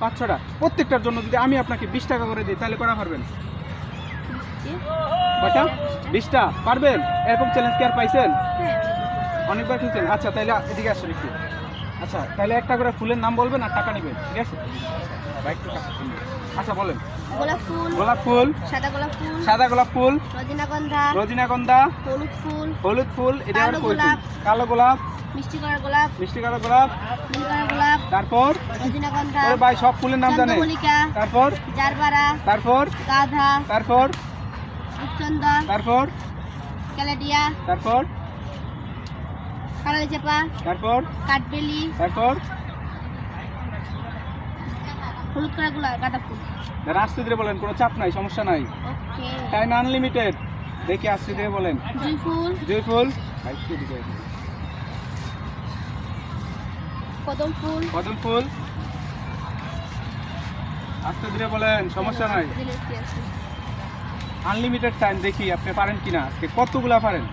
5-6টা। প্রত্যেকটার জন্য যদি আমি আপনাকে 20 টাকা করে দিই তাহলে করা পারবেন? কয়টা? 20টা পারবেন? এরকম চ্যালেঞ্জ কি আর পাইছেন? অনেকবার খেলছেন। আচ্ছা তাহলে এদিকে আসেন একটু। আচ্ছা তাহলে একটা করে ফুলের নাম বলবেন আর টাকা নেবেন, ঠিক আছে? একটু টাকা নেবেন। আচ্ছা বলেন। গোলাপ ফুল, গোলাপ ফুল, সাদা গোলাপ ফুল, সাদা গোলাপ ফুল, রজনীগন্ধা, রজনীগন্ধা, হলুদ ফুল, হলুদ ফুল, এটা কালো আর কই ফুল? গোলাপ, কালো গোলাপ, মিষ্টি করা গোলাপ, মিষ্টি কালো গোলাপ, নীল করা গোলাপ, তারপর রজনীগন্ধা, ওরে ভাই সব ফুলের নাম জানে। চন্দ্রমল্লিকা, তারপর জারবারা, তারপর গাধা, তারপর রূপচন্দা, তারপর ক্যালেডিয়া, তারপর কালালি চাপা, তারপর কাঠবেলি, তারপর হলুদ করা গোলাপ, গাঁদা ফুল। আস্তে ধীরে বলেন, কোনো চাপ নাই, সমস্যা নাই, ওকে। Time unlimited. দেখি আস্তে ধীরে বলেন। জুঁই ফুল, জুঁই ফুল, আইসি দিকে কদম ফুল, কদম ফুল, আস্তে ধীরে বলেন, সমস্যা নাই, আনলিমিটেড টাইম। দেখি আপনি পারেন কিনা, আজকে কতগুলা পারেন।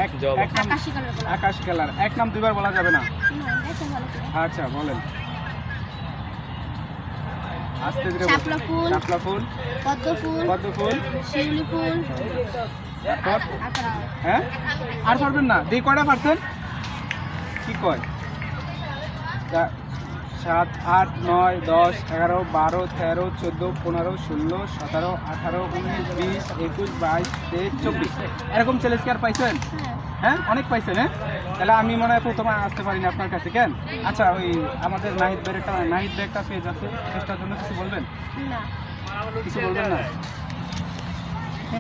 আকাশি কালার গোলাপ। আকাশ কালার, এক নাম দুইবার বলা যাবে না। না, এটা ভালো করে। আচ্ছা বলেন, আস্তে ধীরে বলেন। শাপলা ফুল, শাপলা ফুল, পদ্ম ফুল, পদ্ম ফুল, শিউলি ফুল, তারপর আকারা। হ্যাঁ আর পারবেন না? দিয়ে কয়টা পারছেন? কি কয়? 7, 8, 9, 10, 11, 12, 13, 14, 15, 16, 17, 18, 19, 20, 21, 22, 23, 24 এরকম চ্যালেঞ্জ কি আর পাইছেন? হ্যাঁ অনেক পাইছেন। হ্যাঁ তাহলে আমি মনে হয় প্রথমে আসতে পারিনি আপনার কাছে, কেন? আচ্ছা ওই আমাদের নাহিদ ভাইয়ের একটা পেজ আছে, পেজটার জন্য কিছু বলবেন? না। কিছু বলবেন না?